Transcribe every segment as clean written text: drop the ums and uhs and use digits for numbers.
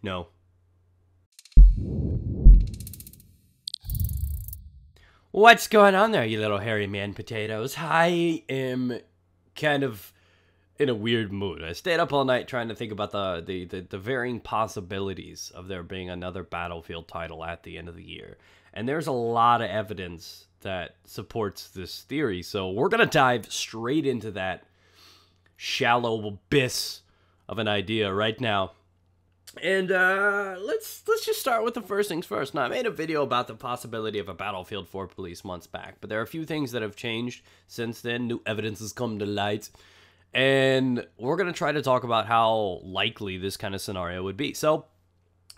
No. What's going on there, you little hairy man potatoes? I am kind of in a weird mood. I stayed up all night trying to think about the varying possibilities of there being another Battlefield title at the end of the year. And there's a lot of evidence that supports this theory. So we're going to dive straight into that shallow abyss of an idea right now. And let's just start with the first things first. Now, I made a video about the possibility of a Battlefield 4 Police months back, but there are a few things that have changed since then. New evidence has come to light, and we're going to try to talk about how likely this kind of scenario would be. So,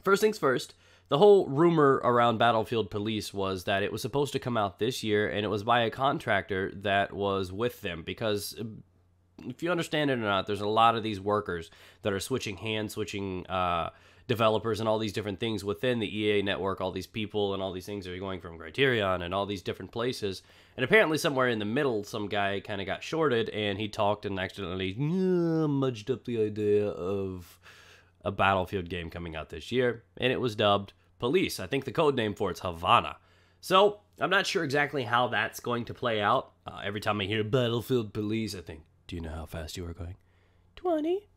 first things first, the whole rumor around Battlefield Police was that it was supposed to come out this year, and it was by a contractor that was with them, because if you understand it or not, there's a lot of these workers that are switching developers and all these different things within the EA network. All these people and all these things are going from Criterion and all these different places. And apparently somewhere in the middle, some guy kind of got shorted, and he talked and accidentally mudged up the idea of a Battlefield game coming out this year. And it was dubbed Police. I think the code name for it's Havana. So I'm not sure exactly how that's going to play out. Every time I hear Battlefield Police, I think, do you know how fast you are going? 20.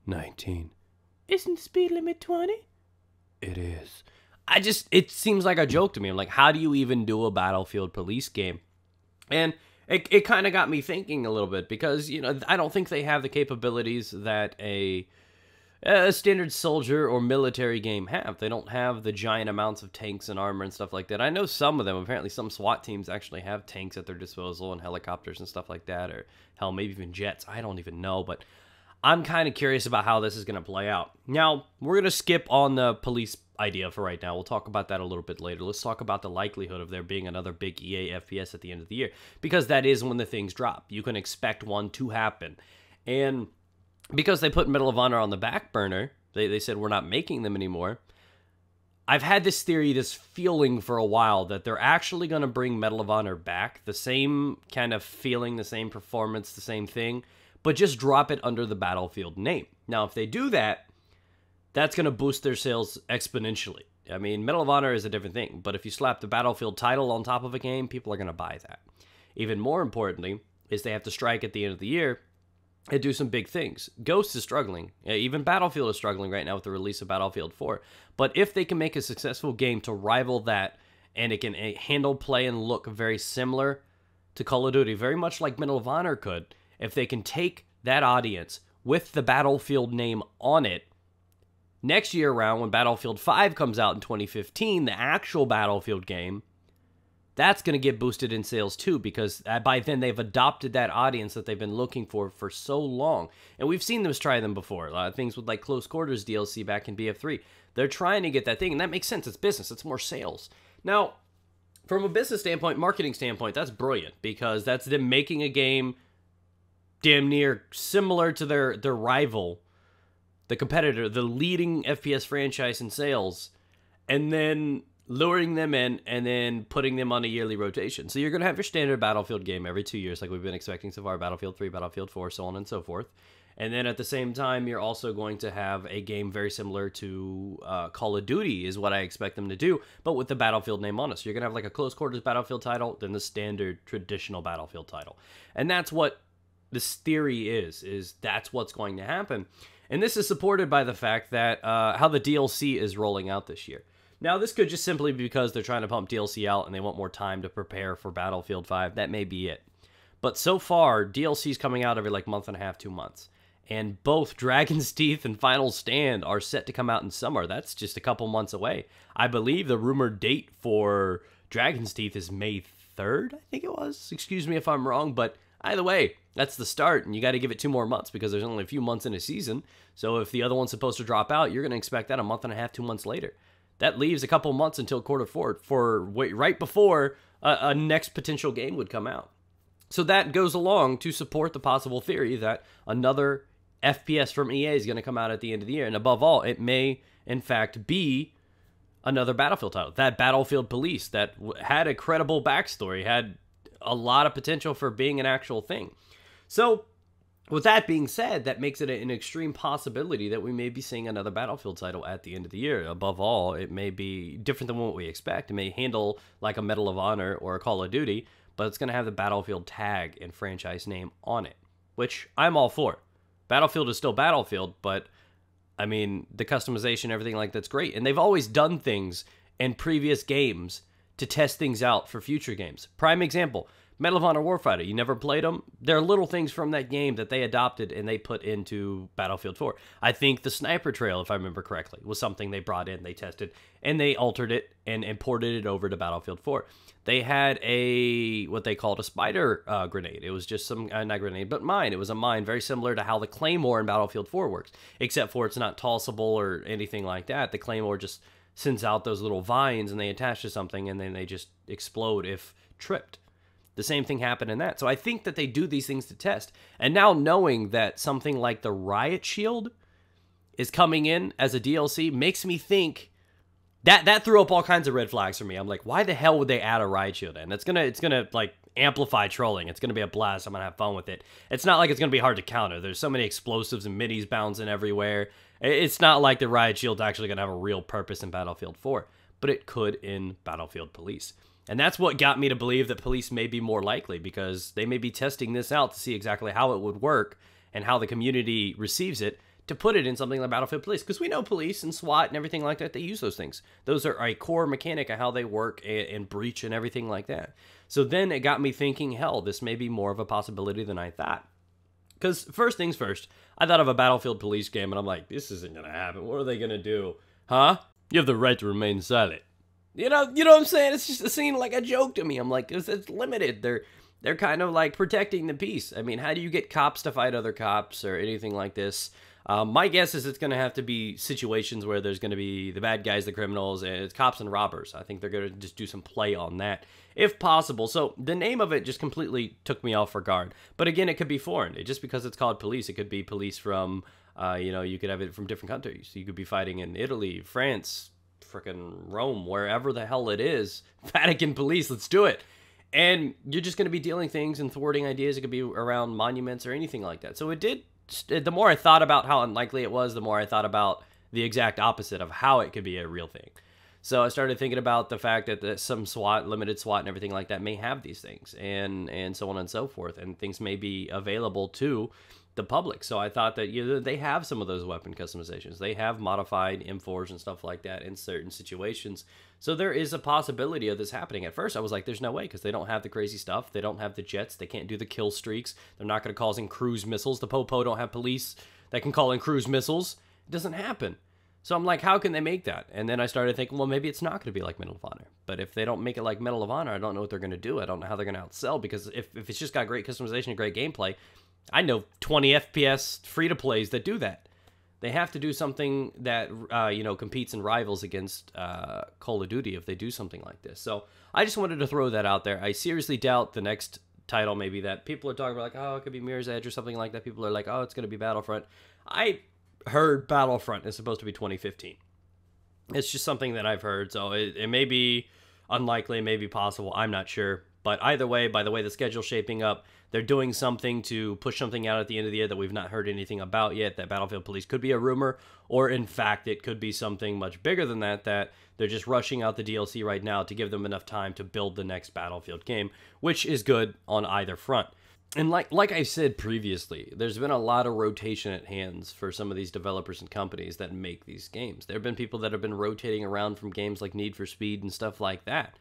19. Isn't the speed limit 20? It is. It seems like a joke to me. I'm like, how do you even do a Battlefield Police game? And it kind of got me thinking a little bit, because, you know, I don't think they have the capabilities that a standard soldier or military game have. They don't have the giant amounts of tanks and armor and stuff like that. I know some of them, apparently some SWAT teams actually have tanks at their disposal and helicopters and stuff like that, or hell, maybe even jets. I don't even know, but I'm kind of curious about how this is going to play out. Now, we're going to skip on the police idea for right now. We'll talk about that a little bit later. Let's talk about the likelihood of there being another big EA FPS at the end of the year, because that is when the things drop. You can expect one to happen. And because they put Medal of Honor on the back burner, they said we're not making them anymore. I've had this theory, this feeling for a while, that they're actually going to bring Medal of Honor back. The same kind of feeling, the same performance, the same thing, but just drop it under the Battlefield name. Now, if they do that, that's going to boost their sales exponentially. I mean, Medal of Honor is a different thing, but if you slap the Battlefield title on top of a game, people are going to buy that. Even more importantly is they have to strike at the end of the year and do some big things. Ghost is struggling. Even Battlefield is struggling right now with the release of Battlefield 4. But if they can make a successful game to rival that, and it can handle, play, and look very similar to Call of Duty, very much like Medal of Honor could, if they can take that audience with the Battlefield name on it, next year around when Battlefield 5 comes out in 2015, the actual Battlefield game, that's going to get boosted in sales too, because by then they've adopted that audience that they've been looking for so long. And we've seen them try them before. A lot of things with like Close Quarters DLC back in BF3. They're trying to get that thing, and that makes sense. It's business. It's more sales. Now, from a business standpoint, marketing standpoint, that's brilliant, because that's them making a game damn near similar to their rival, the competitor, the leading FPS franchise in sales, and then luring them in, and then putting them on a yearly rotation. So you're going to have your standard Battlefield game every 2 years, like we've been expecting so far, Battlefield 3, Battlefield 4, so on and so forth. And then at the same time, you're also going to have a game very similar to Call of Duty, is what I expect them to do, but with the Battlefield name on it. So you're going to have like a Close Quarters Battlefield title, then the standard traditional Battlefield title. And that's what this theory is that's what's going to happen. And this is supported by the fact that how the DLC is rolling out this year. Now, this could just simply be because they're trying to pump DLC out and they want more time to prepare for Battlefield 5. That may be it. But so far, DLC's coming out every like month and a half, 2 months. And both Dragon's Teeth and Final Stand are set to come out in summer. That's just a couple months away. I believe the rumored date for Dragon's Teeth is May 3rd, I think it was. Excuse me if I'm wrong, but either way, that's the start, and you got to give it 2 more months because there's only a few months in a season. So if the other one's supposed to drop out, you're going to expect that a month and a half, 2 months later. That leaves a couple months until quarter four, right before a next potential game would come out. So that goes along to support the possible theory that another FPS from EA is going to come out at the end of the year. And above all, it may, in fact, be another Battlefield title. That Battlefield Police that had a credible backstory, had a lot of potential for being an actual thing. So, with that being said, that makes it an extreme possibility that we may be seeing another Battlefield title at the end of the year. Above all, it may be different than what we expect. It may handle like a Medal of Honor or a Call of Duty, but it's going to have the Battlefield tag and franchise name on it, which I'm all for. Battlefield is still Battlefield, but I mean, the customization, everything like that's great. And they've always done things in previous games to test things out for future games. Prime example, Medal of Honor Warfighter. You never played them? There are little things from that game that they adopted and they put into Battlefield 4. I think the Sniper Trail, if I remember correctly, was something they brought in, they tested, and they altered it and imported it over to Battlefield 4. They had what they called a spider grenade. It was just some, not grenade, but mine. It was a mine very similar to how the Claymore in Battlefield 4 works, except for it's not tossable or anything like that. The Claymore just sends out those little vines and they attach to something and then they just explode if tripped. The same thing happened in that. So I think that they do these things to test. And now knowing that something like the Riot Shield is coming in as a DLC makes me think that threw up all kinds of red flags for me. I'm like, why the hell would they add a Riot Shield in? It's gonna like amplify trolling. It's gonna be a blast. I'm gonna have fun with it. It's not like it's gonna be hard to counter. There's so many explosives and minis bouncing everywhere. It's not like the Riot Shield's actually gonna have a real purpose in Battlefield 4, but it could in Battlefield Police. And that's what got me to believe that police may be more likely, because they may be testing this out to see exactly how it would work and how the community receives it to put it in something like Battlefield Police. Because we know police and SWAT and everything like that, they use those things. Those are a core mechanic of how they work and breach and everything like that. So then it got me thinking, hell, this may be more of a possibility than I thought. Because first things first, I thought of a Battlefield Police game and I'm like, this isn't going to happen. What are they going to do? Huh? You have the right to remain silent. You know what I'm saying? It's just, it seemed like a joke to me. I'm like, it's limited. They're kind of like protecting the peace. I mean, how do you get cops to fight other cops or anything like this? My guess is it's going to have to be situations where there's going to be the bad guys, the criminals, and it's cops and robbers. I think they're going to just do some play on that, if possible. So the name of it just completely took me off guard. But again, it could be foreign. Just because it's called police, it could be police from, you could have it from different countries. You could be fighting in Italy, France, freaking Rome, wherever the hell it is. Vatican police, let's do it. And you're just going to be dealing things and thwarting ideas. It could be around monuments or anything like that. So the more I thought about how unlikely it was, the more I thought about the exact opposite of how it could be a real thing. So I started thinking about the fact that some SWAT, limited SWAT and everything like that may have these things and so on and so forth. And things may be available to the public. So I thought that they have some of those weapon customizations. They have modified M4s and stuff like that in certain situations. So there is a possibility of this happening. At first I was like, there's no way, because they don't have the crazy stuff. They don't have the jets. They can't do the kill streaks. They're not going to call in cruise missiles. The Popo don't have police that can call in cruise missiles. It doesn't happen. So I'm like, how can they make that? And then I started thinking, well, maybe it's not going to be like Medal of Honor. But if they don't make it like Medal of Honor, I don't know what they're going to do. I don't know how they're going to outsell, because if it's just got great customization and great gameplay, I know 20 FPS free-to-plays that do that. They have to do something that, competes and rivals against Call of Duty if they do something like this. So I just wanted to throw that out there. I seriously doubt the next title maybe that people are talking about, like, oh, it could be Mirror's Edge or something like that. People are like, oh, it's going to be Battlefront. I heard Battlefront is supposed to be 2015. It's just something that I've heard. So it may be unlikely, it may be possible. I'm not sure. But either way, by the way the schedule's shaping up, they're doing something to push something out at the end of the year that we've not heard anything about yet. That Battlefield Police could be a rumor, or in fact, it could be something much bigger than that, that they're just rushing out the DLC right now to give them enough time to build the next Battlefield game, which is good on either front. And like I said previously, there's been a lot of rotation at hands for some of these developers and companies that make these games. There have been people that have been rotating around from games like Need for Speed and stuff like that.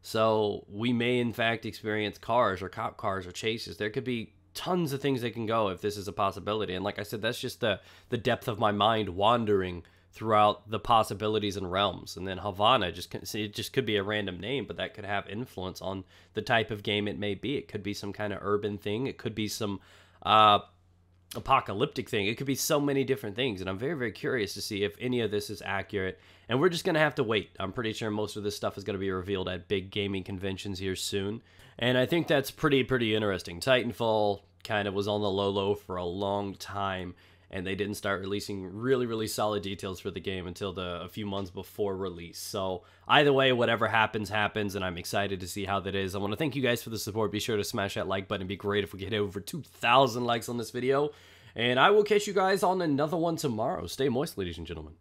So we may, in fact, experience cars or cop cars or chases. There could be tons of things that can go if this is a possibility. And like I said, that's just the depth of my mind wandering throughout the possibilities and realms. And then Havana, it just could be a random name, but that could have influence on the type of game it may be. It could be some kind of urban thing. It could be some apocalyptic thing. It could be so many different things, and I'm very, very curious to see if any of this is accurate, and we're just going to have to wait. I'm pretty sure most of this stuff is going to be revealed at big gaming conventions here soon, and I think that's pretty interesting. Titanfall kind of was on the low for a long time, and they didn't start releasing really solid details for the game until a few months before release. So either way, whatever happens, and I'm excited to see how that is. I want to thank you guys for the support. Be sure to smash that like button. It'd be great if we could hit over 2,000 likes on this video, and I will catch you guys on another one tomorrow. Stay moist, ladies and gentlemen.